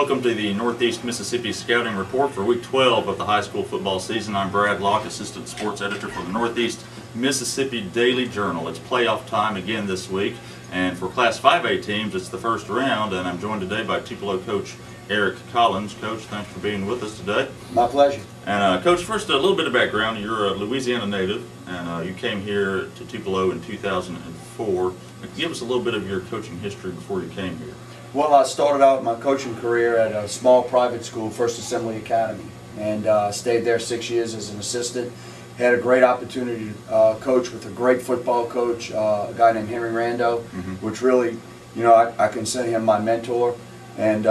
Welcome to the Northeast Mississippi Scouting Report for Week 12 of the high school football season. I'm Brad Locke, Assistant Sports Editor for the Northeast Mississippi Daily Journal. It's playoff time again this week, and for Class 5A teams, it's the first round, and I'm joined today by Tupelo coach Eric Collins. Coach, thanks for being with us today. My pleasure. And Coach, first a little bit of background. You're a Louisiana native, and you came here to Tupelo in 2004. Give us a little bit of your coaching history before you came here. Well, I started out my coaching career at a small private school, First Assembly Academy, and stayed there 6 years as an assistant. Had a great opportunity to coach with a great football coach, a guy named Henry Rando, which really, I consider him my mentor. And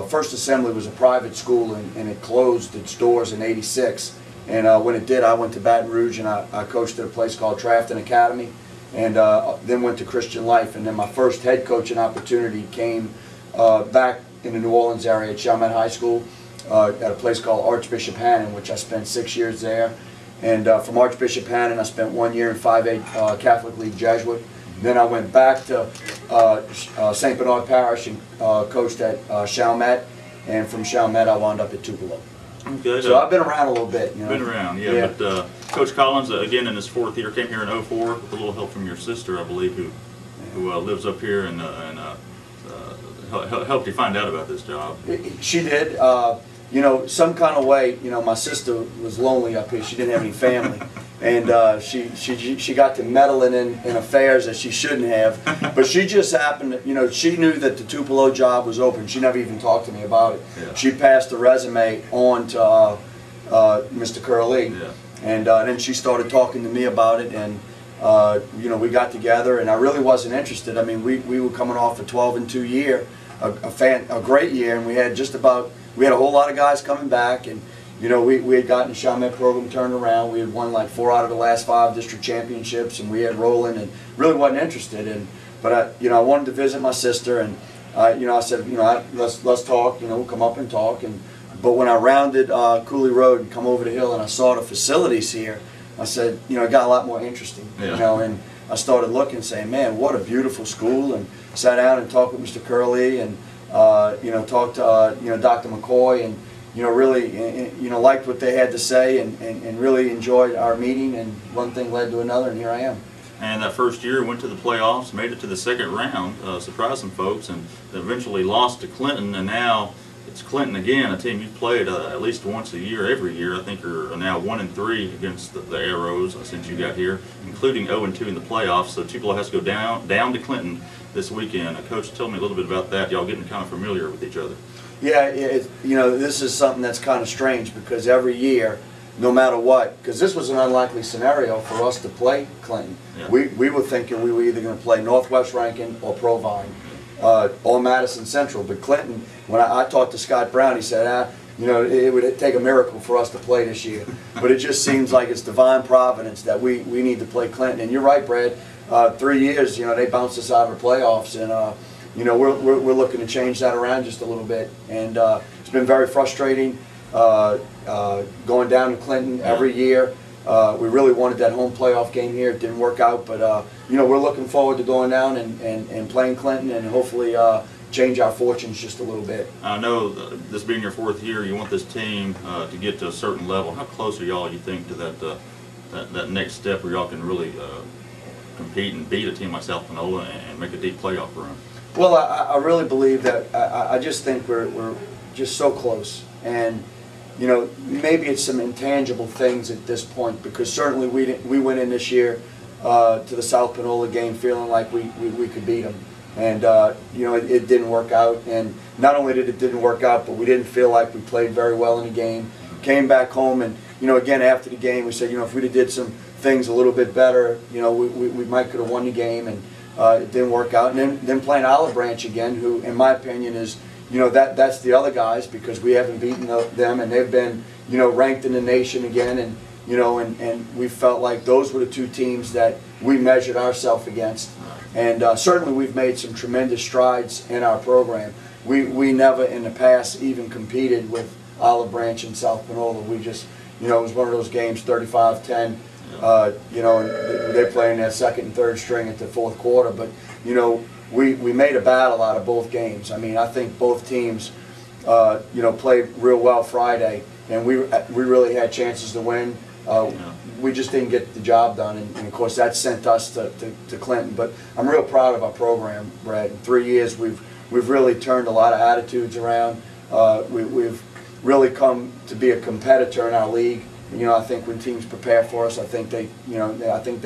First Assembly was a private school, and it closed its doors in '86. And when it did, I went to Baton Rouge, and I coached at a place called Trafton Academy. And then went to Christian Life, and then my first head coaching opportunity came back in the New Orleans area at Chalmette High School at a place called Archbishop Hannon, which I spent 6 years there. And from Archbishop Hannon, I spent 1 year in 5A Catholic League Jesuit. Then I went back to St. Bernard Parish and coached at Chalmette, and from Chalmette I wound up at Tupelo. Okay, so I've been around a little bit. Been around, yeah. But Coach Collins, again in his fourth year, came here in '04 with a little help from your sister, I believe, who lives up here and helped you find out about this job. She did. Some kind of way, my sister was lonely up here. She didn't have any family. And she got to meddling in affairs that she shouldn't have. But she just happened to, she knew that the Tupelo job was open. She never even talked to me about it. Yeah. She passed the resume on to Mr. Curley. Yeah. And then she started talking to me about it, and we got together, and I really wasn't interested. I mean, we were coming off a 12-2 year, a great year, and we had a whole lot of guys coming back, and we had gotten the Chalmette program turned around. We had won like 4 out of the last 5 district championships, and we had rolling, and really wasn't interested. But I wanted to visit my sister, and I said, let's talk. We'll come up and talk. But when I rounded Cooley Road and come over the hill and I saw the facilities here, I said, it got a lot more interesting. Yeah. And I started looking, saying, man, what a beautiful school. And sat down and talked with Mr. Curley, and talked to Dr. McCoy, and really liked what they had to say, and really enjoyed our meeting. And one thing led to another, and here I am. And that first year went to the playoffs, made it to the second round, surprised some folks, and eventually lost to Clinton, and now it's Clinton again, a team you've played at least once a year, every year. I think you're now 1-3 against the Arrows since you got here, including 0-2 in the playoffs. So Tupelo has to go down to Clinton this weekend. Coach, tell me a little bit about that. Y'all getting kind of familiar with each other. Yeah, this is something that's kind of strange, because every year, no matter what, because this was an unlikely scenario for us to play Clinton. Yeah. We were thinking we were either going to play Northwest Rankin or Provine. Or Madison Central. But Clinton, when I talked to Scott Brown, he said, it would take a miracle for us to play this year. But it just seems like it's divine providence that we need to play Clinton. And you're right, Brad. 3 years, they bounced us out of the playoffs, and we're looking to change that around just a little bit. And it's been very frustrating going down to Clinton every year. We really wanted that home playoff game here. It didn't work out, but we're looking forward to going down and playing Clinton, and hopefully change our fortunes just a little bit. I know this being your 4th year, you want this team to get to a certain level. How close are y'all, you think, to that next step where y'all can really compete and beat a team like South Panola and make a deep playoff run? Well, I really believe that. I just think we're just so close, and maybe it's some intangible things at this point, because certainly we went in this year to the South Panola game feeling like we could beat them, and it didn't work out. And not only did it didn't work out, but we didn't feel like we played very well in the game. Came back home, and again after the game we said, if we'd have did some things a little bit better, we might could have won the game, and it didn't work out. And then playing Olive Branch again, who in my opinion is that's the other guys, because we haven't beaten them, and they've been ranked in the nation again, and and we felt like those were the 2 teams that we measured ourselves against. And certainly we've made some tremendous strides in our program. We never in the past even competed with Olive Branch and South Panola. We just it was one of those games, 35-10. And they're playing their 2nd and 3rd string at the 4th quarter, but we made a battle out of both games. I mean, I think both teams played real well Friday, and we really had chances to win. We just didn't get the job done, and of course that sent us to Clinton. But I'm real proud of our program, Brad. In 3 years, we've really turned a lot of attitudes around. We've really come to be a competitor in our league. I think when teams prepare for us, I think they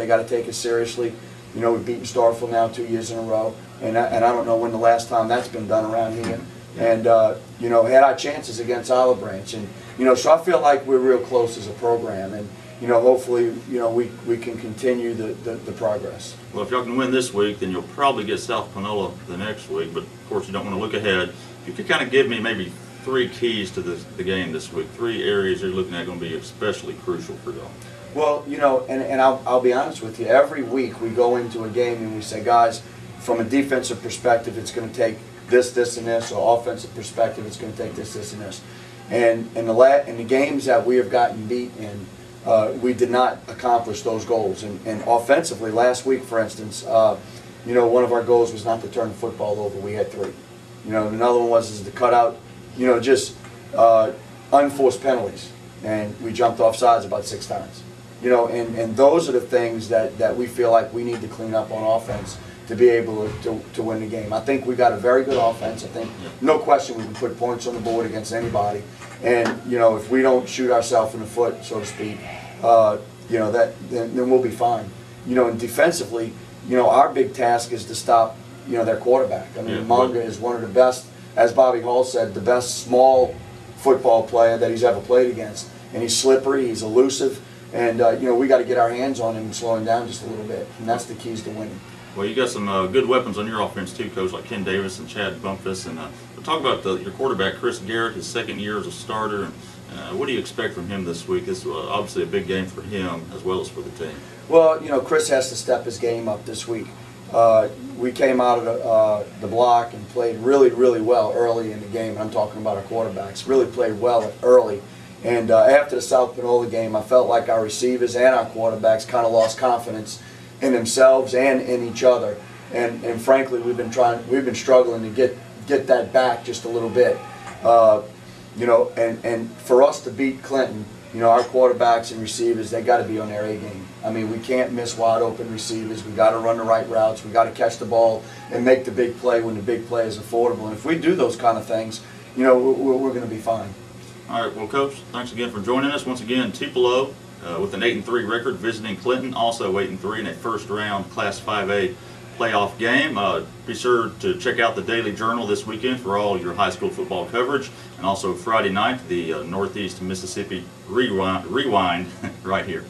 got to take us seriously. We've beaten Starkville now 2 years in a row, and I don't know when the last time that's been done around here. And had our chances against Olive Branch, and so I feel like we're real close as a program, and hopefully we can continue the progress. Well, if y'all can win this week, then you'll probably get South Panola the next week. But of course, you don't want to look ahead. If you could kind of give me maybe 3 keys to the game this week, 3 areas you're looking at going to be especially crucial for y'all. Well, and I'll be honest with you. Every week we go into a game and we say, guys, from a defensive perspective, it's going to take this, and this, or offensive perspective, it's going to take this, and this. And in the games that we have gotten beat in, we did not accomplish those goals. And offensively, last week, for instance, one of our goals was not to turn the football over. We had 3. Another one was to cut out, just unforced penalties, and we jumped off sides about 6 times. And those are the things that we feel like we need to clean up on offense to be able to win the game. I think we got a very good offense. I think, no question, we can put points on the board against anybody. And if we don't shoot ourselves in the foot, so to speak, then we'll be fine. And defensively, our big task is to stop, their quarterback. I mean, Monga is one of the best, as Bobby Hall said, the best small football player that he's ever played against. And he's slippery, he's elusive, and we got to get our hands on him and slow him down just a little bit. And that's the keys to winning. Well, you got some good weapons on your offense too, Coach, like Ken Davis and Chad Bumpus. And we'll talk about your quarterback, Chris Garrett, his 2nd year as a starter. And what do you expect from him this week? This is obviously a big game for him as well as for the team. Well, Chris has to step his game up this week. We came out of the block and played really, really well early in the game. And I'm talking about our quarterbacks. Really played well early. And after the South Panola game, I felt like our receivers and our quarterbacks kind of lost confidence in themselves and in each other, and frankly, we've been struggling to get that back just a little bit, and for us to beat Clinton, our quarterbacks and receivers, they got to be on their A game. I mean, we can't miss wide open receivers. We got to run the right routes. We got to catch the ball and make the big play when the big play is affordable. And if we do those kind of things, we're going to be fine. All right, well, Coach, thanks again for joining us once again. Tupelo. With an 8-3 record, visiting Clinton, also 8-3 in a first-round Class 5A playoff game. Be sure to check out the Daily Journal this weekend for all your high school football coverage, and also Friday night, the Northeast Mississippi Rewind right here.